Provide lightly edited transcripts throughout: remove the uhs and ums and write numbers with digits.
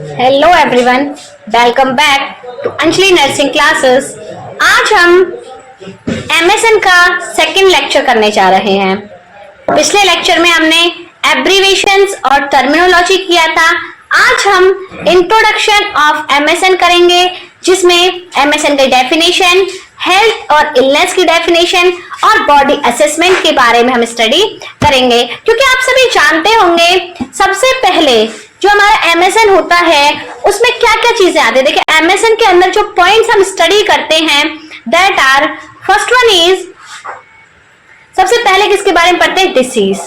Hello everyone, welcome back to Anjali nursing classes. आज हम MSN का सेकंड लेक्चर करने जा रहे हैं। पिछले लेक्चर में हमने एब्रीवेशंस और टर्मिनोलॉजी किया था। आज हम इंट्रोडक्शन ऑफ एमएसएन करेंगे, जिसमें एमएसएन की डेफिनेशन, हेल्थ और इलनेस की डेफिनेशन और बॉडी असेसमेंट के बारे में हम स्टडी करेंगे। क्योंकि आप सभी जानते होंगे, सबसे पहले जो हमारा एमएसएन होता है उसमें क्या क्या चीजें आती है। देखिए, एमएसएन के अंदर जो पॉइंट्स हम स्टडी करते हैं that are, first one is, सबसे पहले किसके बारे में पढ़ते हैं? डिसीज।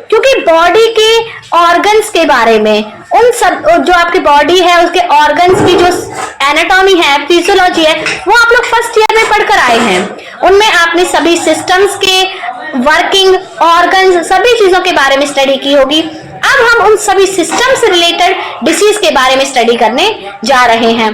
क्योंकि बॉडी के ऑर्गन्स के बारे में, उन सब जो आपकी बॉडी है उसके ऑर्गन्स की जो एनाटॉमी है, फिजियोलॉजी है, वो आप लोग फर्स्ट ईयर में पढ़कर आए हैं। उनमें आपने सभी सिस्टम्स के वर्किंग, ऑर्गन्स, सभी चीजों के बारे में स्टडी की होगी। अब हम उन सभी सिस्टम से रिलेटेड डिसीज के बारे में स्टडी करने जा रहे हैं।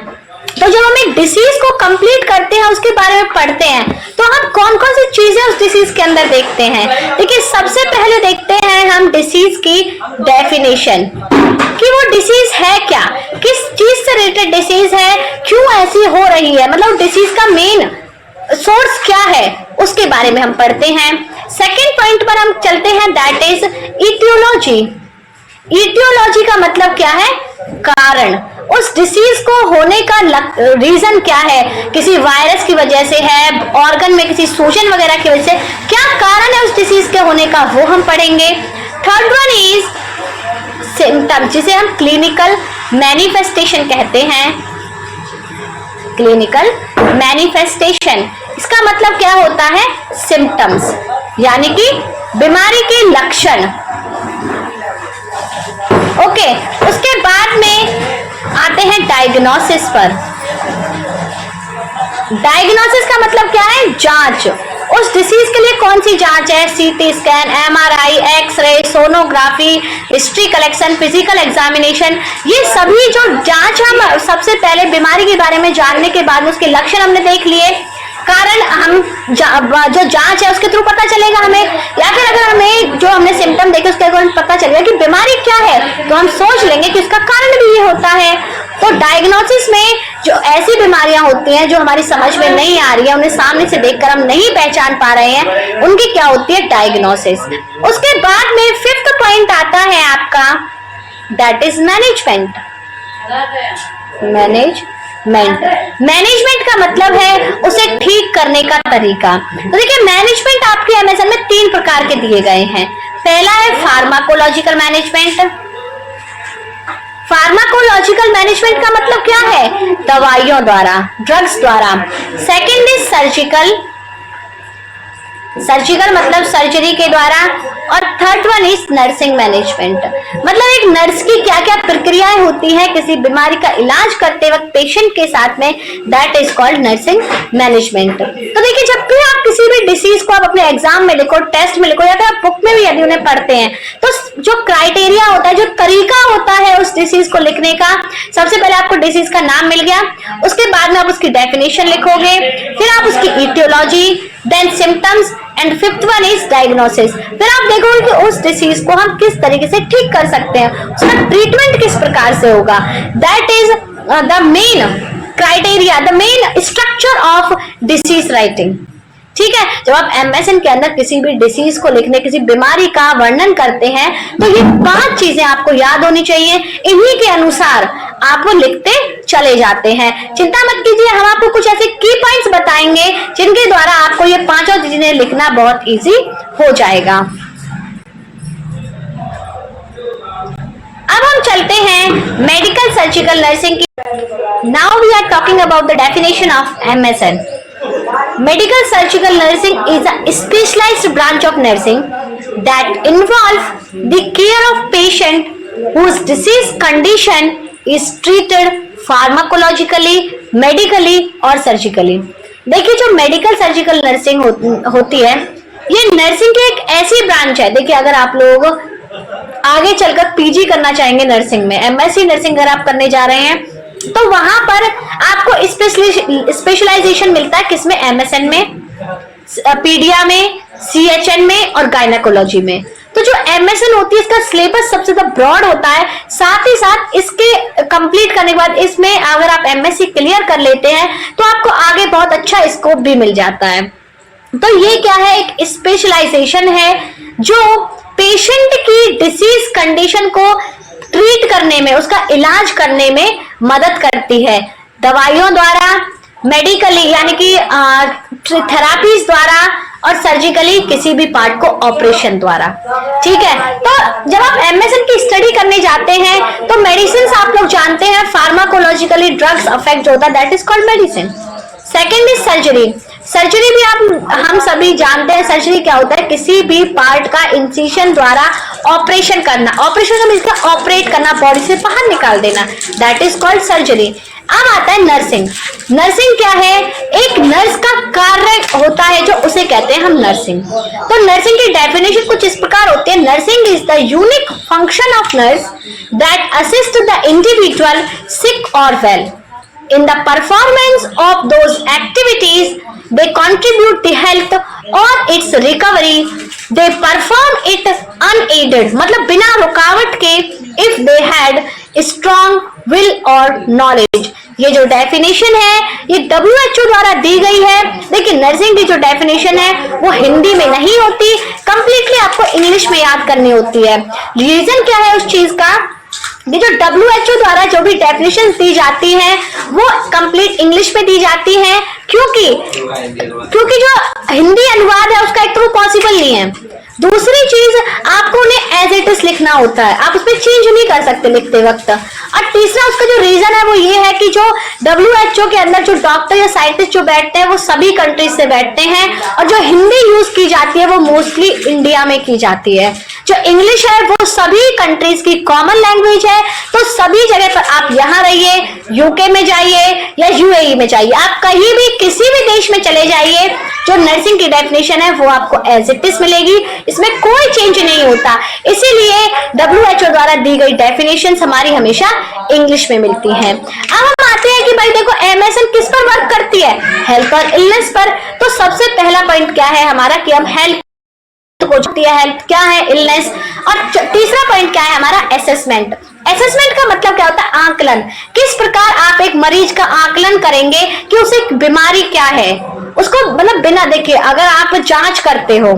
तो जब हम एक डिसीज को कंप्लीट करते हैं, उसके बारे में पढ़ते हैं, तो हम कौन कौन सी चीजें उस डिसीज के अंदर देखते हैं। देखिए, सबसे पहले देखते हैं हम डिसीज की डेफिनेशन, कि वो डिसीज है क्या, किस चीज से रिलेटेड डिसीज है, क्यों ऐसी हो रही है, मतलब डिसीज का मेन सोर्स क्या है, उसके बारे में हम पढ़ते हैं। सेकेंड पॉइंट पर हम चलते हैं, दैट इज इटियोलॉजी। इटियोलॉजी का मतलब क्या है? कारण। उस डिसीज को होने का रीजन क्या है, किसी वायरस की वजह से है, ऑर्गन में किसी सूजन वगैरह की वजह से, क्या कारण है उस डिसीज के होने का, वो हम पढ़ेंगे। थर्ड वन इज सिम्टम, जिसे हम क्लिनिकल मैनिफेस्टेशन कहते हैं। क्लिनिकल मैनिफेस्टेशन, इसका मतलब क्या होता है? सिम्टम्स, यानी कि बीमारी के लक्षण। ओके, उसके बाद में आते हैं डायग्नोसिस पर। डायग्नोसिस का मतलब क्या है? जांच। उस डिसीज के लिए कौन सी जांच है? CT scan, MRI, x-ray, sonography, history collection, physical examination, ये सभी जो जांच, हम सबसे पहले बीमारी के बारे में जानने के बाद उसके लक्षण हमने देख लिए, कारण हम जो जांच है उसके थ्रू पता चलेगा हमें, या फिर अगर हमें जो हमने सिम्टम देखे उसके अकॉर्डिंग पता चलेगा कि बीमारी क्या है, तो हम सोच लेंगे कि इसका कारण भी ये होता है। तो डायग्नोसिस में जो ऐसी बीमारियां होती हैं जो हमारी समझ में नहीं आ रही है, उन्हें सामने से देखकर हम नहीं पहचान पा रहे हैं, उनकी क्या होती है? डायग्नोसिस। उसके बाद में फिफ्थ पॉइंट आता है आपका, दैट इज मैनेजमेंट। मैनेजमेंट का मतलब है उसे ठीक करने का तरीका। तो देखिए, मैनेजमेंट आपके एमएसएन में 3 प्रकार के दिए गए हैं। पहला है फार्माकोलॉजिकल मैनेजमेंट। फार्माकोलॉजिकल मैनेजमेंट का मतलब क्या है? दवाइयों द्वारा, ड्रग्स द्वारा। सेकंड इज सर्जिकल, सर्जिकल मतलब सर्जरी के द्वारा। और third one is nursing management, मतलब एक नर्स की क्या क्या प्रक्रियाएं होती हैं किसी बीमारी का इलाज करते वक्त पेशेंट के साथ में, that is called nursing management. तो देखिए, जब भी आप किसी भी डिसीज को आप अपने एग्जाम में लिखो, टेस्ट में लिखो, या फिर आप बुक में भी यदि उन्हें पढ़ते हैं, तो जो क्राइटेरिया होता है, जो तरीका होता है उस डिसीज को लिखने का, सबसे पहले आपको डिसीज का नाम मिल गया, उसके बाद में आप उसकी डेफिनेशन लिखोगे, फिर आप उसकी aetiology, then symptoms, and fifth one is diagnosis. फिर आप देखोगे कि उस डिसीज को हम किस तरीके से ठीक कर सकते हैं, उसका ट्रीटमेंट किस प्रकार से होगा। That is the main criteria, the main structure of disease writing. ठीक है, जब आप एमएसएन के अंदर किसी भी डिसीज को लिखने, किसी बीमारी का वर्णन करते हैं, तो ये 5 चीजें आपको याद होनी चाहिए। इन्हीं के अनुसार आप वो लिखते चले जाते हैं। चिंता मत कीजिए, हम आपको कुछ ऐसे की पॉइंट्स बताएंगे जिनके द्वारा आपको ये 5 चीजें लिखना बहुत इजी हो जाएगा। अब हम चलते हैं मेडिकल सर्जिकल नर्सिंग की। Now we are talking about the definition of MSN. Medical surgical nursing is a specialized branch of nursing that involves the care of patient whose disease condition is treated pharmacologically, medically और surgically। देखिए, जो medical surgical nursing होती है, ये nursing की एक ऐसी branch है। देखिए, अगर आप लोग आगे चलकर पीजी करना चाहेंगे नर्सिंग में, एमएससी नर्सिंग अगर आप करने जा रहे हैं, तो वहां पर आपको स्पेशलाइजेशन मिलता है, किसमें? एमएसएन में, पीडिया में, सीएचएन में और गायनेकोलॉजी में। तो जो MSN होती है इसका सिलेबस सबसे ज्यादा ब्रॉड होता है, साथ ही साथ इसके कंप्लीट करने के बाद इसमें अगर आप MSc क्लियर कर लेते हैं तो आपको आगे बहुत अच्छा स्कोप भी मिल जाता है। तो ये क्या है, एक स्पेशलाइजेशन है जो पेशेंट की डिसीज कंडीशन को ट्रीट करने में, उसका इलाज करने में मदद करती है, दवाइयों द्वारा, मेडिकली यानी कि थेरापीज द्वारा, और सर्जिकली किसी भी पार्ट को ऑपरेशन द्वारा। ठीक है, तो जब आप MSN की स्टडी करने जाते हैं तो मेडिसिन आप लोग जानते हैं, फार्माकोलॉजिकली ड्रग्स अफेक्ट जो होता है that is called medicine. Second is surgery. Surgery भी हम सभी जानते हैं, सर्जरी क्या होता है, किसी भी पार्ट का इंसिशन द्वारा ऑपरेशन करना, ऑपरेशन का मतलब ऑपरेट करना, बॉडी से बाहर निकाल देना, दैट इज कॉल्ड सर्जरी। अब आता है नर्सिंग। नर्सिंग क्या है, एक नर्स का कार्य होता है जो उसे कहते हैं हम नर्सिंग। तो नर्सिंग की डेफिनेशन कुछ इस प्रकार होती है, nursing is the unique function of nurse that assist the individual sick और well in the performance of those activities they contribute the health or its recovery, they perform it unaided मतलब बिना रुकावट के, if they had strong will or knowledge। ये जो definition है ये WHO द्वारा दी गई है, लेकिन नर्सिंग की जो डेफिनेशन है वो हिंदी में नहीं होती, कंप्लीटली आपको इंग्लिश में याद करनी होती है। रीजन क्या है उस चीज का, ये जो WHO द्वारा जो भी डेफिनेशन दी जाती है वो कंप्लीट इंग्लिश में दी जाती है, क्योंकि जो हिंदी अनुवाद है उसका एक तो वो पॉसिबल नहीं है, दूसरी चीज आपको उन्हें एज इट इज लिखना होता है, आप उसमें चेंज नहीं कर सकते लिखते वक्त, और तीसरा उसका जो रीजन है वो ये है कि जो WHO के अंदर जो डॉक्टर या साइंटिस्ट जो बैठते हैं वो सभी कंट्रीज से बैठते हैं, और जो हिंदी यूज की जाती है वो मोस्टली इंडिया में की जाती है। जो इंग्लिश है वो सभी कंट्रीज की कॉमन लैंग्वेज है, तो सभी जगह पर आप यहाँ रहिए, यूके में जाइए या UAE में जाइए, आप कहीं भी किसी भी देश में चले जाइए, जो नर्सिंग की डेफिनेशन है वो आपको एज इट इज मिलेगी, इसमें कोई चेंज नहीं होता। इसीलिए WHO द्वारा दी गई डेफिनेशन हमारी हमेशा इंग्लिश में मिलती है। अब हम आते हैं कि भाई देखो MSN किस पर वर्क करती है, हेल्थ और इलनेस पर। तो सबसे पहला पॉइंट क्या है हमारा कि हम हेल्थ को होती है, हेल्थ क्या है, इलनेस, और तीसरा पॉइंट क्या है हमारा असेसमेंट। असेसमेंट का मतलब क्या होता है, आकलन। किस प्रकार आप एक मरीज का आकलन करेंगे कि उसे बीमारी क्या है, उसको मतलब बिना देखे अगर आप जांच करते हो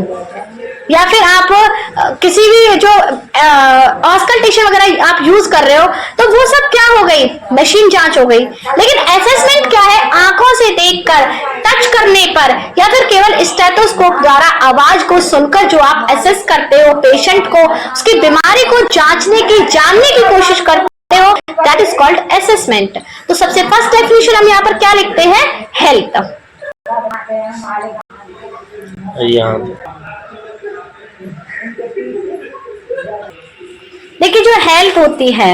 या फिर आप किसी भी जो ऑस्कल्टेशन वगैरह आप यूज कर रहे हो तो वो सब क्या हो गई, मशीन जांच हो गई। लेकिन असेसमेंट क्या है, आंखों से देखकर, टच करने पर या फिर केवल स्टेथोस्कोप द्वारा आवाज को सुनकर जो आप असेस करते हो पेशेंट को, उसकी बीमारी को जांचने की, जानने की कोशिश करते हो, दैट इज कॉल्ड असेसमेंट। तो सबसे फर्स्ट डेफिनेशन हम यहाँ पर क्या लिखते हैं, हेल्थ। देखिए जो हेल्थ होती है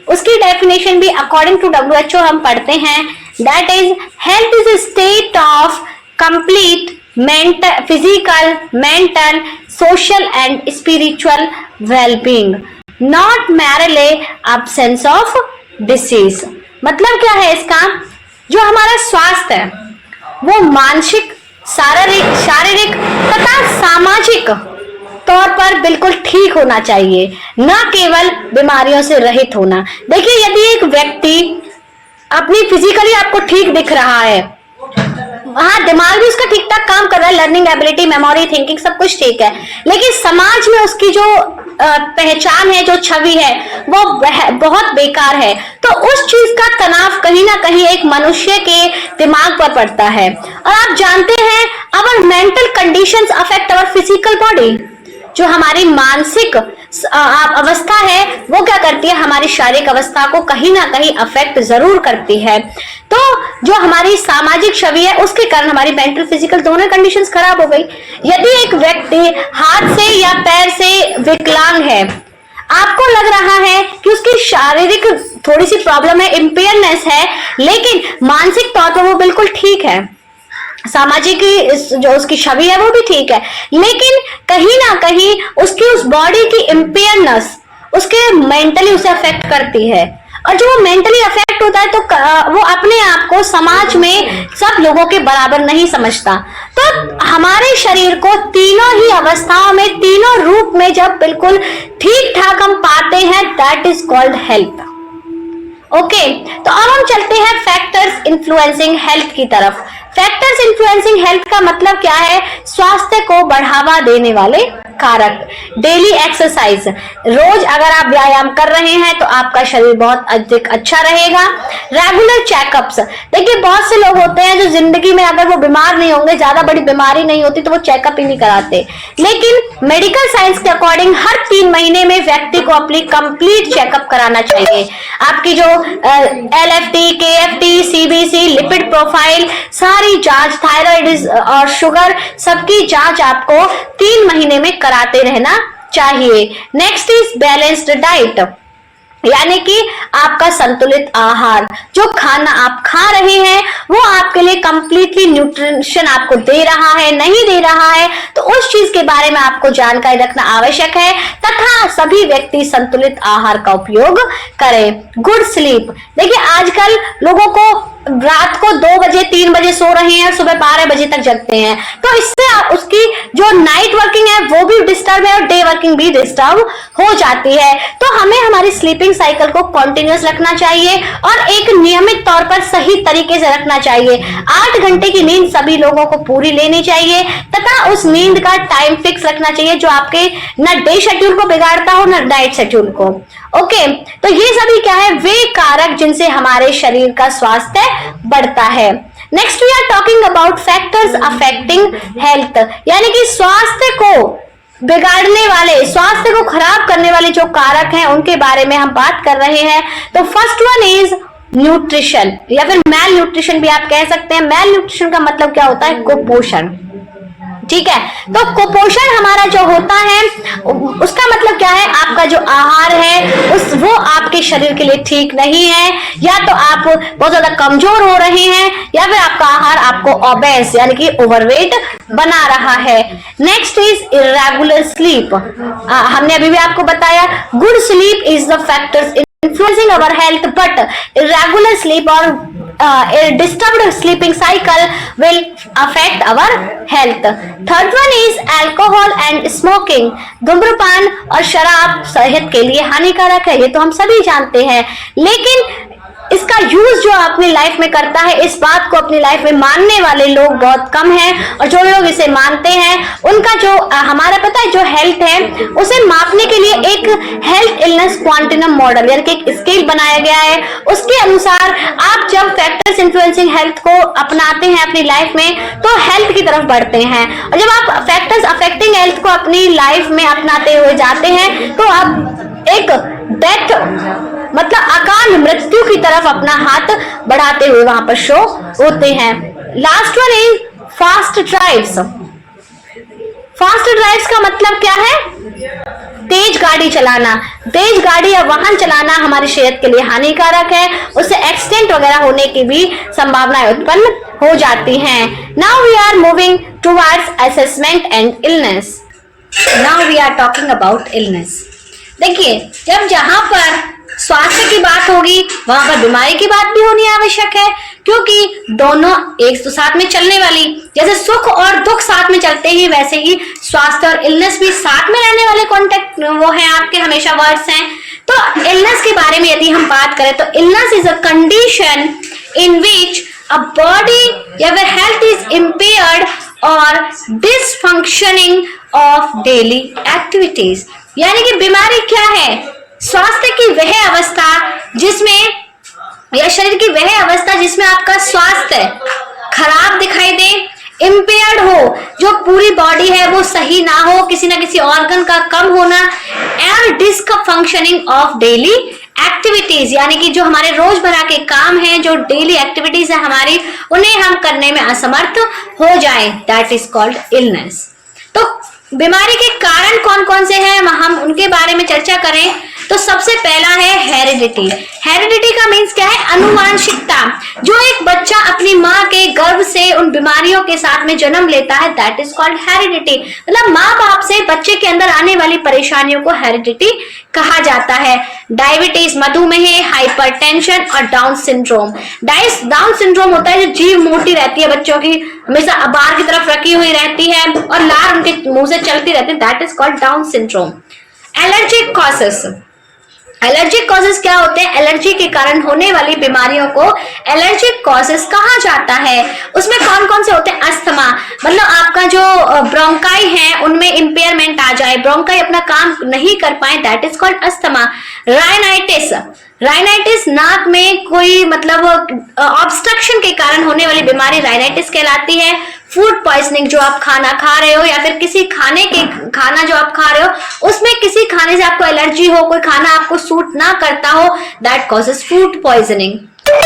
उसकी डेफिनेशन भी अकॉर्डिंग टू WHO हम पढ़ते हैं, that is health is a state of complete physical, mental, social and spiritual well-being, not merely absence of disease। मतलब क्या है इसका, जो हमारा स्वास्थ्य है वो मानसिक, शारीरिक तथा सामाजिक तौर पर बिल्कुल ठीक होना चाहिए, न केवल बीमारियों से रहित होना। देखिए यदि एक व्यक्ति अपनी फिजिकली आपको ठीक दिख रहा है, हाँ दिमाग भी उसका ठीक ठाक काम कर रहा है, लर्निंग एबिलिटी, मेमोरी, थिंकिंग सब कुछ ठीक है, लेकिन समाज में उसकी जो पहचान है, जो छवि है वो बहुत बेकार है, तो उस चीज का तनाव कहीं ना कहीं एक मनुष्य के दिमाग पर पड़ता है। और आप जानते हैं our mental conditions affect our physical body, जो हमारी मानसिक अवस्था है वो क्या करती है, हमारी शारीरिक अवस्था को कहीं ना कहीं अफेक्ट जरूर करती है। तो जो हमारी सामाजिक छवि है उसके कारण हमारी मेंटल फिजिकल दोनों कंडीशंस खराब हो गई। यदि एक व्यक्ति हाथ से या पैर से विकलांग है, आपको लग रहा है कि उसकी शारीरिक थोड़ी सी प्रॉब्लम है, इंपेयरनेस है, लेकिन मानसिक तौर पर वो बिल्कुल ठीक है, सामाजिक जो उसकी छवि है वो भी ठीक है, लेकिन कहीं ना कहीं उसकी उस बॉडी की इंपेयरनेस उसके मेंटली उसे अफेक्ट करती है, और जो वो मेंटली अफेक्ट होता है तो वो अपने आप को समाज में सब लोगों के बराबर नहीं समझता। तो हमारे शरीर को तीनों ही अवस्थाओं में, तीनों रूप में जब बिल्कुल ठीक ठाक हम पाते हैं, that is called health. Okay, तो अब हम चलते हैं फैक्टर्स इन्फ्लुएंसिंग हेल्थ की तरफ। फैक्टर्स इन्फ्लुएंसिंग हेल्थ का मतलब क्या है? स्वास्थ्य को बढ़ावा देने वाले कारक। डेली एक्सरसाइज, रोज अगर आप व्यायाम कर रहे हैं तो आपका शरीर बहुत अधिक अच्छा रहेगा। रेगुलर चेकअप्स, देखिए बहुत से लोग होते हैं जो जिंदगी में अगर वो बीमार नहीं होंगे, ज्यादा बड़ी बीमारी नहीं होती तो वो चेकअप ही नहीं कराते, लेकिन मेडिकल साइंस के अकॉर्डिंग हर 3 महीने में व्यक्ति को अपनी कंप्लीट चेकअप कराना चाहिए। आपकी जो LFT, KFT, CBC, lipid profile, सारी जांच, थायराइड और शुगर, सबकी जांच आपको 3 महीने में कराते रहना चाहिए। नेक्स्ट इज बैलेंस्ड डाइट, यानी कि आपका संतुलित आहार, जो खाना आप खा रहे हैं वो आपके लिए कंप्लीटली न्यूट्रिशन आपको दे रहा है, नहीं दे रहा है, तो उस चीज के बारे में आपको जानकारी रखना आवश्यक है, तथा सभी व्यक्ति संतुलित आहार का उपयोग करें। गुड स्लीप, देखिए आजकल लोगों को रात को 2 बजे 3 बजे सो रहे हैं, सुबह 12 बजे तक जगते हैं, तो इससे उसकी जो नाइट वर्किंग है वो भी डिस्टर्ब है और डे वर्किंग भी डिस्टर्ब हो जाती है। तो हमें हमारी स्लीपिंग साइकिल को कंटिन्यूअस रखना चाहिए और एक नियमित तौर पर सही तरीके से रखना चाहिए। 8 घंटे की नींद सभी लोगों को पूरी लेनी चाहिए तथा उस नींद का टाइम फिक्स रखना चाहिए, जो आपके न डे शेड्यूल को बिगाड़ता हो न नाइट शेड्यूल को। ओके, तो ये सभी क्या है? वे कारक जिनसे हमारे शरीर का स्वास्थ्य बढ़ता है। Next we are talking about factors affecting health, यानी कि स्वास्थ्य को बिगाड़ने वाले, स्वास्थ्य को खराब करने वाले जो कारक हैं उनके बारे में हम बात कर रहे हैं। तो फर्स्ट वन इज न्यूट्रिशन, या फिर मैल न्यूट्रिशन भी आप कह सकते हैं। मैल न्यूट्रिशन का मतलब क्या होता है? कुपोषण। ठीक है, तो कुपोषण हमारा जो होता है उसका मतलब क्या है? आपका जो आहार है वो आपके शरीर के लिए ठीक नहीं है, या तो आप बहुत ज्यादा कमजोर हो रहे हैं, या फिर आपका आहार आपको ओबेस यानी कि ओवरवेट बना रहा है। नेक्स्ट इज इरेगुलर स्लीप, हमने अभी भी आपको बताया good sleep is the factors influencing our health, but irregular sleep or a disturbed sleeping cycle will affect our health. Third one is alcohol and smoking, धूम्रपान और शराब सेहत के लिए हानिकारक है, ये तो हम सभी जानते हैं, लेकिन इसका यूज जो अपनी लाइफ में करता है, इस बात को अपनी लाइफ में मानने वाले लोग बहुत कम हैं, और जो लोग इसे मानते हैं उनका जो हमारा पता है जो हेल्थ है उसे मापने के लिए एक हेल्थ इलनेस क्वांटिनम मॉडल यानी कि एक स्केल बनाया गया है। उसके अनुसार आप जब फैक्टर्स इन्फ्लुएंसिंग हेल्थ को अपनाते हैं अपनी लाइफ में तो हेल्थ की तरफ बढ़ते हैं, और जब आप फैक्टर्स अफेक्टिंग हेल्थ को अपनी लाइफ में अपनाते हुए जाते हैं तो आप एक डेथ मतलब अकाल मृत्यु की तरफ अपना हाथ बढ़ाते हुए वहां पर शो होते हैं। Last one is fast drives. Fast drives का मतलब क्या है? तेज गाड़ी चलाना। तेज गाड़ी या वाहन चलाना हमारी सेहत के लिए हानिकारक है, उससे एक्सीडेंट वगैरह होने की भी संभावनाएं उत्पन्न हो जाती हैं। Now we are moving towards assessment and illness. Now we are talking about illness. देखिए, जब जहां पर स्वास्थ्य की बात होगी वहां पर बीमारी की बात भी होनी आवश्यक है, क्योंकि दोनों एक तो साथ में चलने वाली, जैसे सुख और दुख साथ में चलते ही वैसे ही स्वास्थ्य और इलनेस भी साथ में रहने वाले कॉन्टेक्ट वो हैं आपके हमेशा वर्ड्स हैं। तो इलनेस के बारे में यदि हम बात करें तो illness is a condition in which a body या फिर हेल्थ इज इम्पेयर्ड और डिसफंक्शनिंग ऑफ डेली एक्टिविटीज, यानी कि बीमारी क्या है? स्वास्थ्य की वह अवस्था जिसमें या शरीर की वह अवस्था जिसमें आपका स्वास्थ्य खराब दिखाई दे, इम्पेयर्ड हो, जो पूरी बॉडी है वो सही ना हो, किसी ना किसी ऑर्गन का कम होना, and dysfunctioning of daily activities, यानी कि जो हमारे रोजमर्रा के काम हैं, जो डेली एक्टिविटीज है हमारी, उन्हें हम करने में असमर्थ हो जाएं, दैट इज कॉल्ड इलनेस। तो बीमारी के कारण कौन कौन से हैं हम उनके बारे में चर्चा करें तो सबसे पहला है हेरिडिटी। हेरिडिटी का मीन्स क्या है? अनुवांशिकता। जो एक बच्चा अपनी माँ के गर्भ से उन बीमारियों के साथ में जन्म लेता है, दैट इज कॉल्ड हेरिडिटी। मतलब माँ बाप से बच्चे के अंदर आने वाली परेशानियों को हेरिडिटी कहा जाता है। डायबिटीज, मधुमेह, हाइपरटेंशन और डाउन सिंड्रोम। डाउन सिंड्रोम होता है जो जीभ मोटी रहती है बच्चों की, हमेशा बाहर की तरफ रखी हुई रहती है और लार उनके मुंह से चलती रहती है, that is called down syndrome. Allergic causes. Allergic causes क्या होते हैं? एलर्जी के कारण होने वाली बीमारियों को एलर्जिक कॉजेस कहा जाता है। उसमें कौन कौन से होते हैं? अस्थमा, मतलब आपका जो ब्रोंकाई है उनमें इंपेयरमेंट आ जाए, ब्रोंकाई अपना काम नहीं कर पाए, that is called asthma. Rhinitis, rhinitis नाक में कोई मतलब ऑब्स्ट्रक्शन के कारण होने वाली बीमारी राइनाइटिस कहलाती है। फूड पॉइजनिंग, जो आप खाना खा रहे हो या फिर किसी खाना जो आप खा रहे हो उसमें किसी खाने से आपको एलर्जी हो, कोई खाना आपको सूट ना करता हो, that causes food poisoning.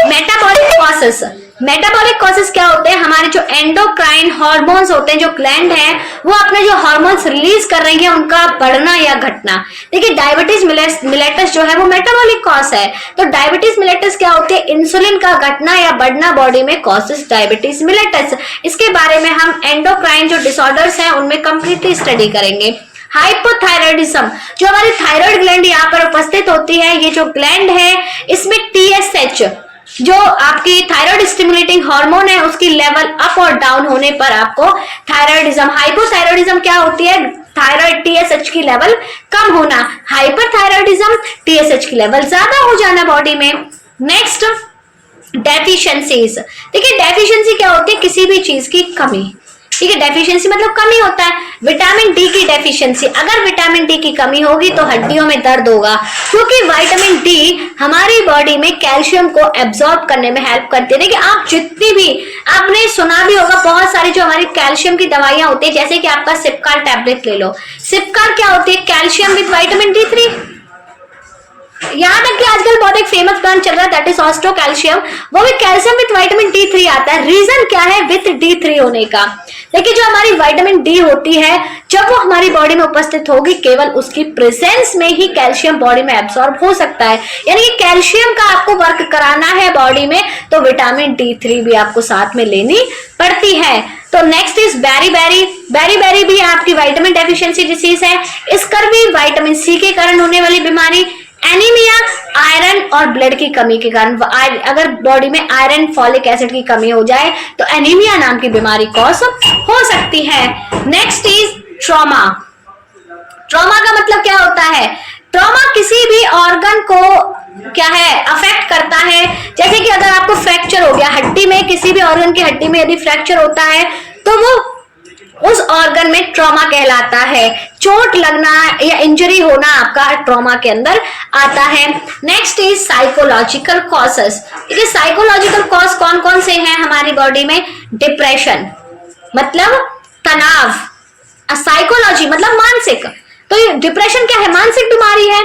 Metabolic causes, metabolic causes क्या होते हैं? हमारे जो एंडोक्राइन हार्मोन्स होते हैं, जो ग्लैंड है वो अपने जो हार्मोन्स रिलीज कर रही है उनका बढ़ना या घटना। देखिए डायबिटीज मिलेटस जो है वो मेटाबॉलिक कॉज है। तो डायबिटीज मिलेटस क्या होती है? इंसुलिन का घटना या बढ़ना बॉडी में कॉजेस डायबिटीज मिलेटस। इसके बारे में हम एंडोक्राइन जो डिसऑर्डर्स हैं उनमें कंप्लीटली स्टडी करेंगे। हाइपोथायरॉयडिज्म, जो हमारी थायराइड ग्लैंड यहाँ पर उपस्थित होती है, ये जो ग्लैंड है इसमें TSH जो आपकी थायराइड स्टिमुलेटिंग हार्मोन है उसकी लेवल अप और डाउन होने पर आपको थायराइडिज्म। हाइपोथायरॉयडिज्म क्या होती है? थायराइड TSH की लेवल कम होना। हाइपरथायरॉयडिज्म TSH की लेवल ज्यादा हो जाना बॉडी में। Next deficiencies. देखिए डेफिशिएंसी क्या होती है? किसी भी चीज की कमी। ठीक है, डेफिशिएंसी मतलब कमी होता है। विटामिन डी की डेफिशिएंसी, अगर विटामिन डी की कमी होगी तो हड्डियों में दर्द होगा, क्योंकि विटामिन डी हमारी बॉडी में कैल्शियम को एब्जॉर्ब करने में हेल्प करती है। देखिए आप जितनी भी, आपने सुना भी होगा बहुत सारी जो हमारी कैल्शियम की दवाइयां होती है, जैसे कि आपका सिपकार टैबलेट ले लो। सिपकार क्या होती है? Calcium with vitamin D3। यहाँ तक कि आजकल बहुत एक फेमस ब्रांड चल रहा है दैट इज ऑस्टो कैल्शियम, वो भी कैल्शियम विद विटामिन D3 आता है। रीजन क्या है? विद D3 होने का। देखिए जो हमारी विटामिन डी होती है जब वो हमारी बॉडी में उपस्थित होगी, केवल उसकी प्रेजेंस में ही कैल्शियम बॉडी में एब्सॉर्ब हो सकता है। यानी कि कैल्शियम का आपको वर्क कराना है बॉडी में तो विटामिन D3 भी आपको साथ में लेनी पड़ती है। तो नेक्स्ट इज बेरी बेरी भी आपकी विटामिन डेफिशिएंसी डिसीज है। स्कर्वी विटामिन सी के कारण होने वाली बीमारी। एनीमिया, आयरन और ब्लड की कमी के कारण, अगर बॉडी में आयरन फॉलिक एसिड की कमी हो जाए तो एनीमिया नाम की बीमारी कॉज हो सकती है। Next is trauma. ट्रॉमा का मतलब क्या होता है? ट्रॉमा किसी भी ऑर्गन को क्या है अफेक्ट करता है। जैसे कि अगर आपको फ्रैक्चर हो गया हड्डी में, किसी भी ऑर्गन की हड्डी में यदि फ्रैक्चर होता है तो वो उस ऑर्गन में ट्रॉमा कहलाता है। चोट लगना या इंजरी होना आपका ट्रॉमा के अंदर आता है। Next is psychological causes. देखिए साइकोलॉजिकल कॉज कौन कौन से हैं हमारी बॉडी में? डिप्रेशन मतलब तनाव, साइकोलॉजी मतलब मानसिक, तो ये डिप्रेशन क्या है? मानसिक बीमारी है।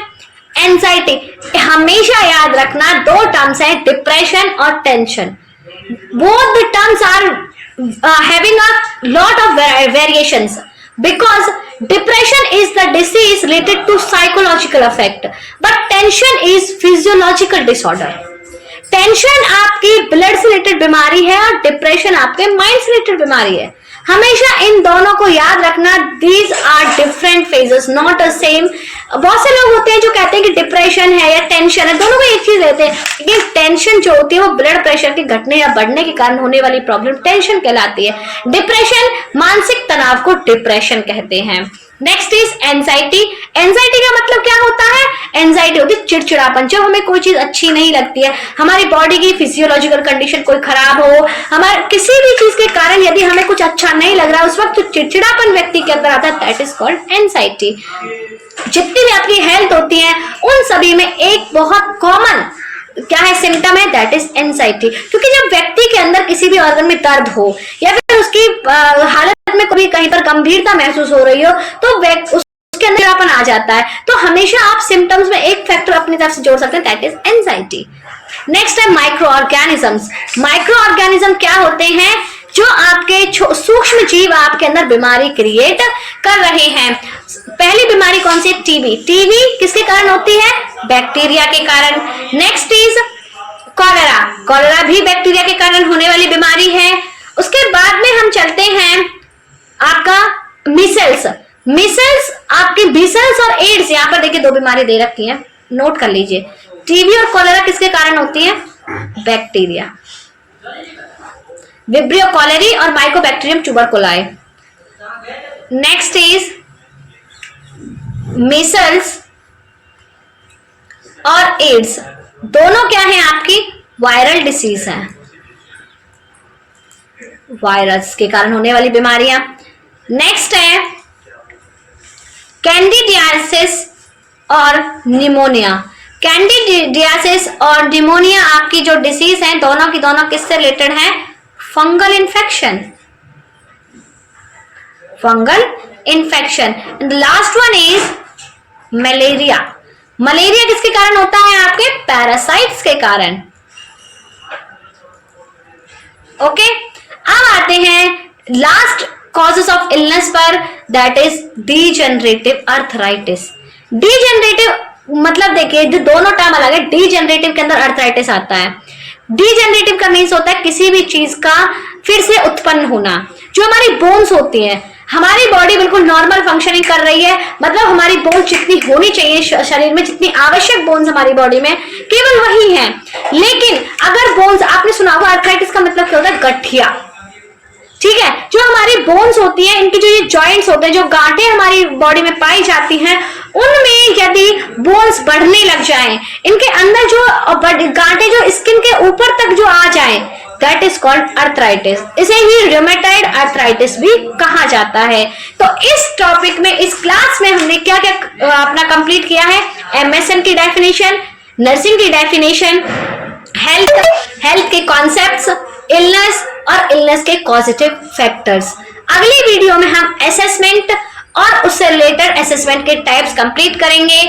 एंजाइटी, हमेशा याद रखना दो टर्म्स है, डिप्रेशन और tension. Both the terms are having a lot of variations because depression is the disease related to psychological effect but tension is physiological disorder। Tension आपकी ब्लड से रिलेटेड बीमारी है और डिप्रेशन आपके माइंड से related बीमारी है। हमेशा इन दोनों को याद रखना, these are different phases not the same. बहुत से लोग होते हैं जो कहते हैं कि डिप्रेशन है या टेंशन है, दोनों में एक चीज रहते हैं, लेकिन टेंशन जो होती है वो ब्लड प्रेशर के घटने या बढ़ने के कारण होने वाली प्रॉब्लम टेंशन कहलाती है। डिप्रेशन, मानसिक तनाव को डिप्रेशन कहते हैं। Next is anxiety. एंजाइटी का मतलब क्या होता है? एंजाइटी होती है चिड़चिड़ापन। जब हमें कोई चीज अच्छी नहीं लगती है, हमारी बॉडी की फिजियोलॉजिकल कंडीशन कोई खराब हो, हमारे किसी भी चीज के कारण यदि हमें कुछ अच्छा नहीं लग रहा है, उस वक्त तो चिड़चिड़ापन व्यक्ति के अंदर आता है, दैट इज कॉल्ड एंजाइटी। जितनी भी आपकी हेल्थ होती है उन सभी में एक बहुत कॉमन क्या है सिम्टम है, दैट इज एंजाइटी। क्योंकि जब व्यक्ति के अंदर किसी भी ऑर्गन में दर्द हो या फिर उसकी हालत में कभी कहीं पर गंभीरता महसूस हो रही हो तो उसके अंदर चिड़चिड़ापन आ जाता है। तो हमेशा आप सिम्टम्स में एक फैक्टर अपनी तरफ से जोड़ सकते हैं, दैट इज एंजाइटी। नेक्स्ट है माइक्रो ऑर्गेनिजम्स। माइक्रो ऑर्गेनिज्म क्या होते हैं? जो आपके सूक्ष्म जीव आपके अंदर बीमारी क्रिएट कर रहे हैं। पहली बीमारी कौन सी है? टीबी। टीबी किसके कारण होती है? बैक्टीरिया के कारण। Next is cholera. कॉलेरा भी बैक्टीरिया के कारण होने वाली बीमारी है। उसके बाद में हम चलते हैं आपका मीसल्स। मीसल्स आपके मीसल्स और एड्स, यहां पर देखिए 2 बीमारी दे रखी है, नोट कर लीजिए। टीबी और कॉलेरा किसके कारण होती है? बैक्टीरिया। विब्रियो कॉलेरी और माइकोबैक्टीरियम ट्यूबरकुलाई। नेक्स्ट इज मीसल्स और एड्स, दोनों क्या है? आपकी वायरल डिसीज है, वायरस के कारण होने वाली बीमारियां। नेक्स्ट है कैंडिडियासिस और निमोनिया। कैंडिडियासिस और निमोनिया आपकी जो डिसीज है, दोनों की दोनों किससे रिलेटेड है? Fungal infection. Fungal infection. Last one is malaria. Malaria किसके कारण होता है? आपके पैरासाइट्स के कारण। ओके, अब आते हैं लास्ट कॉजेस ऑफ इलनेस पर, that is degenerative arthritis. Degenerative मतलब देखिए, जो दोनों टर्म अलग है। डीजेनरेटिव के अंदर अर्थराइटिस आता है। डीजेनरेटिव का मीन्स होता है किसी भी चीज का फिर से उत्पन्न होना। जो हमारी बोन्स होती हैं, हमारी बॉडी बिल्कुल नॉर्मल फंक्शनिंग कर रही है, मतलब हमारी बोन्स जितनी होनी चाहिए शरीर में, जितनी आवश्यक बोन्स हमारी बॉडी में, केवल वही है। लेकिन अगर बोन्स, आपने सुना होगा अर्थराइटिस का मतलब क्या होता है? गठिया। ठीक है, जो हमारी बोन्स होती हैं, इनकी जो ये जॉइंट्स होते हैं, जो गांठें हमारी बॉडी में पाई जाती हैं, उनमें यदि बोन्स बढ़ने लग जाएं, इनके अंदर जो गांठें जो स्किन के ऊपर तक जो आ जाएं, दैट इज कॉल्ड अर्थराइटिस। इसे ही रूमेटॉइड अर्थराइटिस भी कहा जाता है। तो इस टॉपिक में, इस क्लास में हमने क्या क्या अपना कंप्लीट किया है? एमएसएन की डेफिनेशन, नर्सिंग की डेफिनेशन, हेल्थ के कॉन्सेप्ट्स, इलनेस और इलनेस के कॉजेटिव फैक्टर्स। अगली वीडियो में हम असेसमेंट और उससे रिलेटेड असेसमेंट के टाइप्स कंप्लीट करेंगे।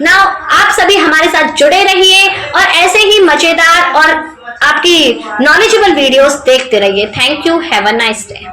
नाउ आप सभी हमारे साथ जुड़े रहिए और ऐसे ही मजेदार और आपकी नॉलेजेबल वीडियोस देखते रहिए। Thank you, have a nice day.